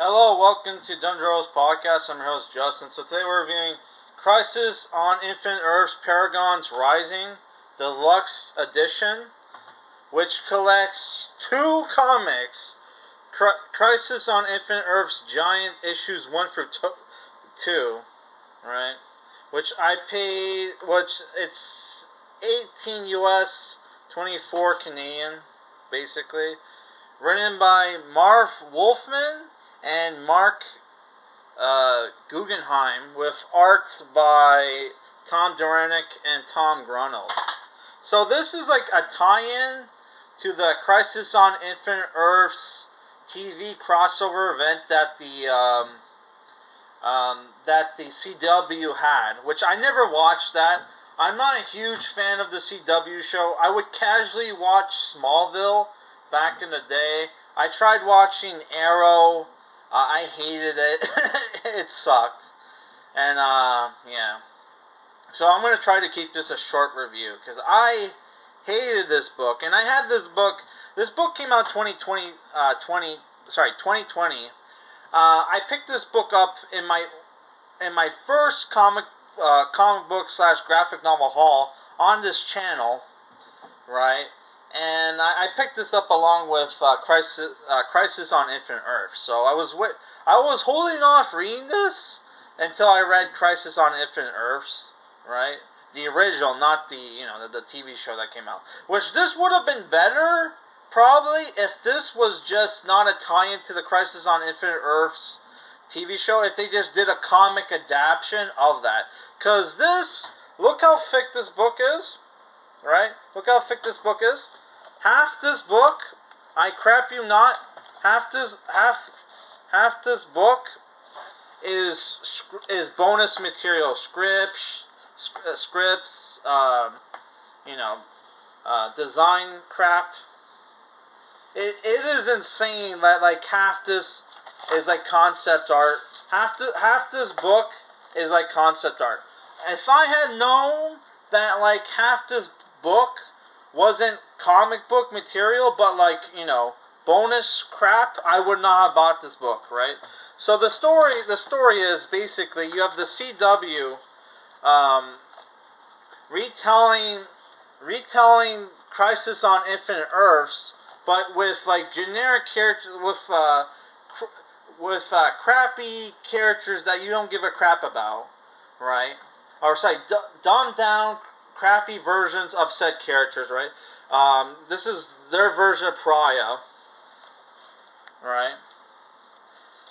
Hello, welcome to Dundro's podcast. I'm your host Justin. So today we're reviewing Crisis on Infinite Earths Paragon's Rising Deluxe Edition, which collects two comics. Crisis on Infinite Earths Giant Issues 1 through 2, right? Which I paid, which it's 18 US, 24 Canadian, basically. Written by Marv Wolfman and Marc Guggenheim, with art by Tom Derenick and Tom Grummett. So this is like a tie-in to the Crisis on Infinite Earths TV crossover event that the CW had, which I never watched that. I'm not a huge fan of the CW show. I would casually watch Smallville back in the day. I tried watching Arrow. I hated it. It sucked. And, yeah. So I'm going to try to keep this a short review, because I hated this book. And I had this book. This book came out 2020. I picked this book up in my first comic book / graphic novel haul on this channel, right? And I picked this up along with Crisis on Infinite Earth. So I was holding off reading this until I read Crisis on Infinite Earths, right? The original, not the TV show that came out. Which this would have been better, probably, if this was just not a tie-in to the Crisis on Infinite Earths TV show. If they just did a comic adaptation of that. Because this, look how thick this book is. Right? Look how thick this book is. Half this book, I crap you not, half this book is bonus material, scripts, design crap. It is insane that like half this is like concept art. Half this book is like concept art. If I had known that like half this book wasn't comic book material, but like, bonus crap, I would not have bought this book, right? So the story is basically you have the CW retelling Crisis on Infinite Earths, but with like generic characters, with crappy characters that you don't give a crap about, right? Or sorry, dumbed down, crappy versions of said characters, right? This is their version of Pariah, right?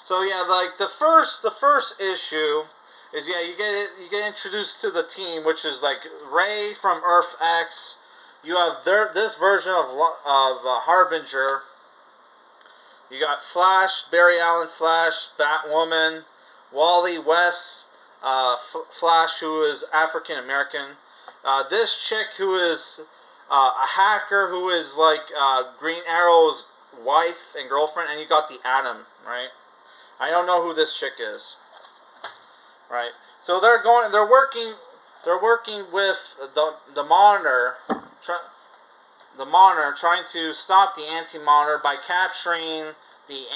So yeah, like the first issue is you get introduced to the team, which is like Ray from Earth X. You have this version of Harbinger. You got Flash, Barry Allen Flash, Batwoman, Wally West, Flash, who is African American. This chick who is a hacker, who is like Green Arrow's wife and girlfriend, and you got the Atom, right? I don't know who this chick is, right? So they're working with the Monitor, trying to stop the Anti-Monitor by capturing the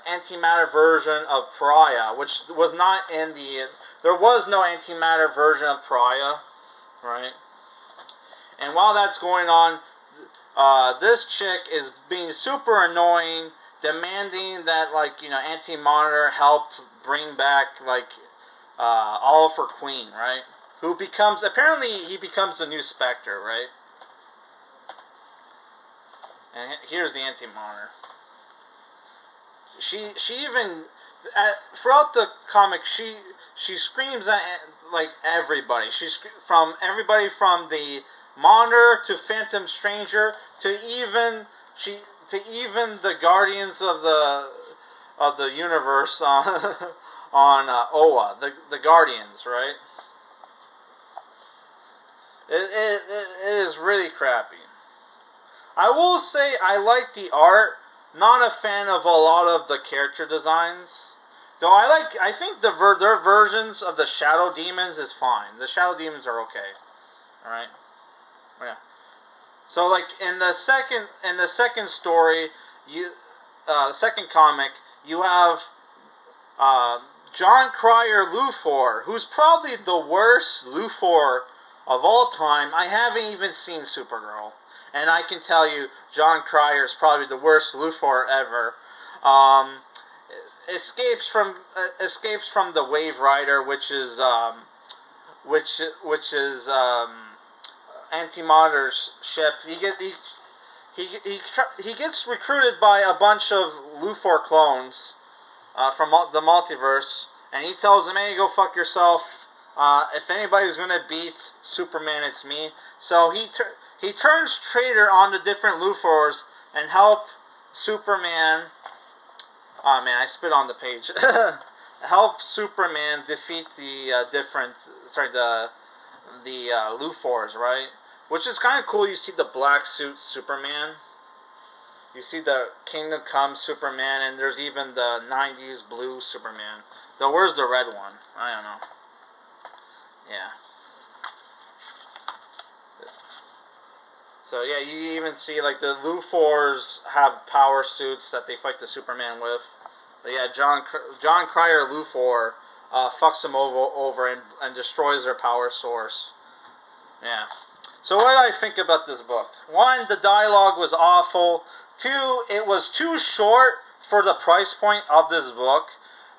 antimatter version of Pariah, which was not in the. There was no antimatter version of Pariah, right? And while that's going on, this chick is being super annoying, demanding that Anti-Monitor help bring back Oliver Queen, right? Who becomes the new Spectre, right? And here's the Anti-Monitor. She even throughout the comic she screams at everybody. From everybody from the Monitor to Phantom Stranger to even the Guardians of the universe on Oa, the Guardians, right? It is really crappy. I will say I like the art. Not a fan of a lot of the character designs. Though I think their versions of the Shadow Demons is fine. The Shadow Demons are okay. Alright? Yeah. So in the second story, second comic, you have John Cryer Luthor, who's probably the worst Luthor of all time. I haven't even seen Supergirl, and I can tell you, John Cryer is probably the worst Luthor ever. Um, escapes from the Wave Rider, which is Antimatter's ship. He gets recruited by a bunch of Luthor clones from the multiverse, and he tells them, "Hey, go fuck yourself. If anybody's gonna beat Superman, it's me." So he turns traitor on the different Luthors and help Superman. Oh man, I spit on the page. Help Superman defeat the Luthors, right? Which is kind of cool. You see the black suit Superman. You see the Kingdom Come Superman, and there's even the 90s blue Superman. Though, where's the red one? I don't know. Yeah. So, yeah, you even see, like, the Luthors have power suits that they fight the Superman with. But, yeah, John Cryer Luthor fucks them over and destroys their power source. Yeah. So what did I think about this book? One, the dialogue was awful. Two, it was too short for the price point of this book.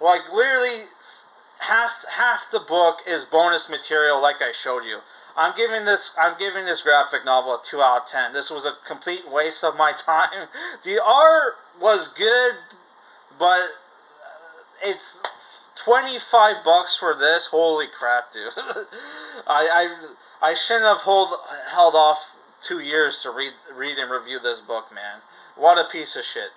Like, literally, half the book is bonus material, like I showed you. I'm giving this graphic novel a 2 out of 10. This was a complete waste of my time. The art was good, but it's $25 for this. Holy crap, dude! I shouldn't have held off 2 years to read and review this book, man. What a piece of shit.